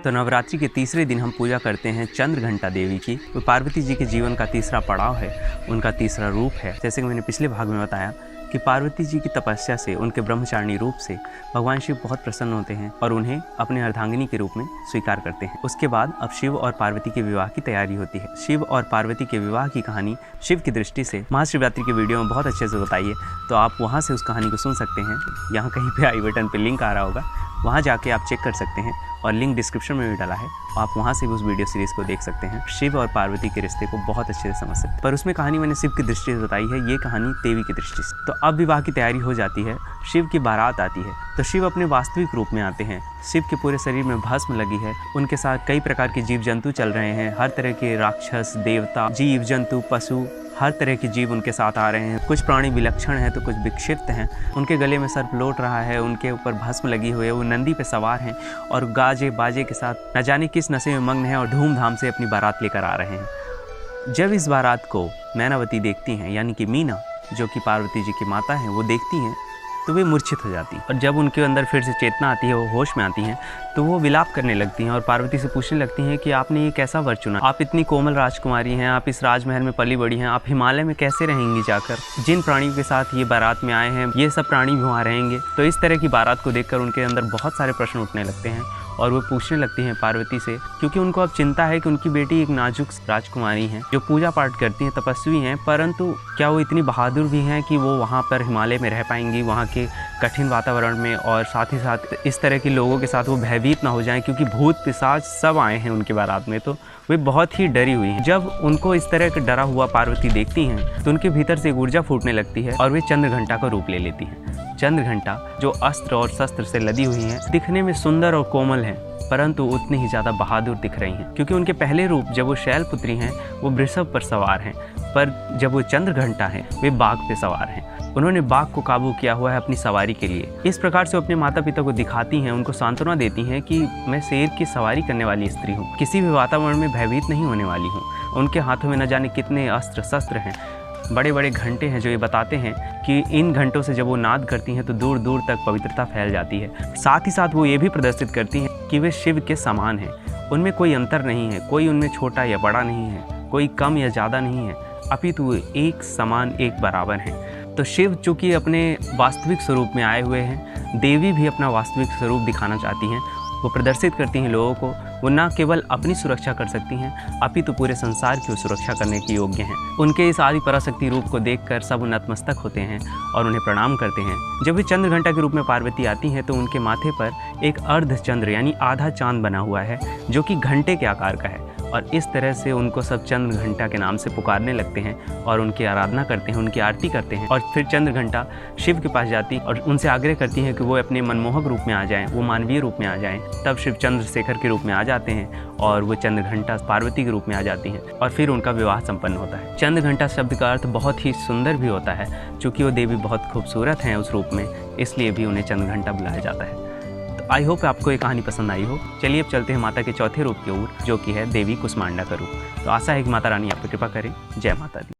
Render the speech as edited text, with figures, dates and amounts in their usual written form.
तो नवरात्रि के तीसरे दिन हम पूजा करते हैं चंद्रघंटा देवी की। तो पार्वती जी के जीवन का तीसरा पड़ाव है, उनका तीसरा रूप है। जैसे कि मैंने पिछले भाग में बताया कि पार्वती जी की तपस्या से, उनके ब्रह्मचारिणी रूप से भगवान शिव बहुत प्रसन्न होते हैं और उन्हें अपने अर्धांगिनी के रूप में स्वीकार करते हैं। उसके बाद अब शिव और पार्वती के विवाह की तैयारी होती है। शिव और पार्वती के विवाह की कहानी शिव की दृष्टि से महाशिवरात्रि के वीडियो में बहुत अच्छे से बताई है, तो आप वहाँ से उस कहानी को सुन सकते हैं। यहाँ कहीं पे आई बटन पे लिंक आ रहा होगा, वहाँ जाके आप चेक कर सकते हैं और लिंक डिस्क्रिप्शन में भी डाला है, आप वहाँ से भी उस वीडियो सीरीज़ को देख सकते हैं। शिव और पार्वती के रिश्ते को बहुत अच्छे से समझ सकते हैं, पर उसमें कहानी मैंने शिव की दृष्टि से बताई है, ये कहानी देवी की दृष्टि से। तो अब विवाह की तैयारी हो जाती है, शिव की बारात आती है, तो शिव अपने वास्तविक रूप में आते हैं। शिव के पूरे शरीर में भस्म लगी है, उनके साथ कई प्रकार के जीव जंतु चल रहे हैं, हर तरह के राक्षस, देवता, जीव जंतु, पशु, हर तरह के जीव उनके साथ आ रहे हैं। कुछ प्राणी विलक्षण हैं तो कुछ विक्षिप्त हैं। उनके गले में सर्प लौट रहा है, उनके ऊपर भस्म लगी हुई है, वो नंदी पे सवार हैं और गाजे बाजे के साथ न जाने किस नशे में मग्न हैं और धूमधाम से अपनी बारात लेकर आ रहे हैं। जब इस बारात को नैनावती देखती हैं, यानी कि मीना जो कि पार्वती जी की माता हैं, वो देखती हैं तो वे मूर्छित हो जाती हैं। और जब उनके अंदर फिर से चेतना आती है, वो होश में आती हैं, तो वो विलाप करने लगती हैं और पार्वती से पूछने लगती हैं कि आपने ये कैसा वर चुना? आप इतनी कोमल राजकुमारी हैं, आप इस राजमहल में पली बड़ी हैं, आप हिमालय में कैसे रहेंगी जाकर? जिन प्राणियों के साथ ये बारात में आए हैं, ये सब प्राणी भी वहाँ रहेंगे? तो इस तरह की बारात को देखकर उनके अंदर बहुत सारे प्रश्न उठने लगते हैं और वो पूछने लगती हैं पार्वती से, क्योंकि उनको अब चिंता है कि उनकी बेटी एक नाजुक राजकुमारी हैं जो पूजा पाठ करती हैं, तपस्वी हैं, परंतु क्या वो इतनी बहादुर भी हैं कि वो वहाँ पर हिमालय में रह पाएंगी, वहाँ के कठिन वातावरण में, और साथ ही साथ इस तरह के लोगों के साथ वो भयभीत ना हो जाएं, क्योंकि भूत पिशाच सब आए हैं उनकी बारात में। तो वे बहुत ही डरी हुई हैं। जब उनको इस तरह का डरा हुआ पार्वती देखती हैं तो उनके भीतर से एक ऊर्जा फूटने लगती है और वे चंद्रघंटा का रूप ले लेती हैं। चंद्रघंटा जो अस्त्र और शस्त्र से लदी हुई हैं, दिखने में सुंदर और कोमल हैं, परंतु उतनी ही ज़्यादा बहादुर दिख रही हैं, क्योंकि उनके पहले रूप जब वो शैलपुत्री हैं वो वृषभ पर सवार हैं, पर जब वो चंद्रघंटा हैं वे बाघ पे सवार हैं। उन्होंने बाघ को काबू किया हुआ है अपनी सवारी के लिए। इस प्रकार से वो अपने माता पिता को दिखाती हैं, उनको सांत्वना देती हैं कि मैं शेर की सवारी करने वाली स्त्री हूँ, किसी भी वातावरण में भयभीत नहीं होने वाली हूँ। उनके हाथों में न जाने कितने अस्त्र शस्त्र हैं, बड़े बड़े घंटे हैं जो ये बताते हैं कि इन घंटों से जब वो नाद करती हैं तो दूर दूर तक पवित्रता फैल जाती है। साथ ही साथ वो ये भी प्रदर्शित करती हैं कि वे शिव के समान हैं, उनमें कोई अंतर नहीं है, कोई उनमें छोटा या बड़ा नहीं है, कोई कम या ज़्यादा नहीं है, अपितु वे एक समान, एक बराबर हैं। तो शिव चूँकि अपने वास्तविक स्वरूप में आए हुए हैं, देवी भी अपना वास्तविक स्वरूप दिखाना चाहती हैं। वो प्रदर्शित करती हैं लोगों को, वो न केवल अपनी सुरक्षा कर सकती हैं, अपितु पूरे संसार की सुरक्षा करने के योग्य हैं। उनके इस आदि पराशक्ति रूप को देखकर सब नतमस्तक होते हैं और उन्हें प्रणाम करते हैं। जब वे चंद्रघंटा के रूप में पार्वती आती हैं तो उनके माथे पर एक अर्धचंद्र यानी आधा चांद बना हुआ है, जो कि घंटे के आकार का है, और इस तरह से उनको सब चंद्रघंटा के नाम से पुकारने लगते हैं और उनकी आराधना करते हैं, उनकी आरती करते हैं। और फिर चंद्रघंटा शिव के पास जाती और उनसे आग्रह करती हैं कि वो अपने मनमोहक रूप में आ जाएं, वो मानवीय रूप में आ जाएं। तब शिव चंद्रशेखर के रूप में आ जाते हैं और वो चंद्रघंटा पार्वती के रूप में आ जाती हैं और फिर उनका विवाह संपन्न होता है। चंद्रघंटा शब्द का अर्थ बहुत ही सुंदर भी होता है, चूँकि वो देवी बहुत खूबसूरत हैं उस रूप में, इसलिए भी उन्हें चंद्रघंटा बुलाया जाता है। आई होप आपको ये कहानी पसंद आई हो। चलिए अब चलते हैं माता के चौथे रूप की ओर, जो कि है देवी कुष्मांडा का रूप। तो आशा है कि माता रानी आप पर कृपा करें। जय माता दी।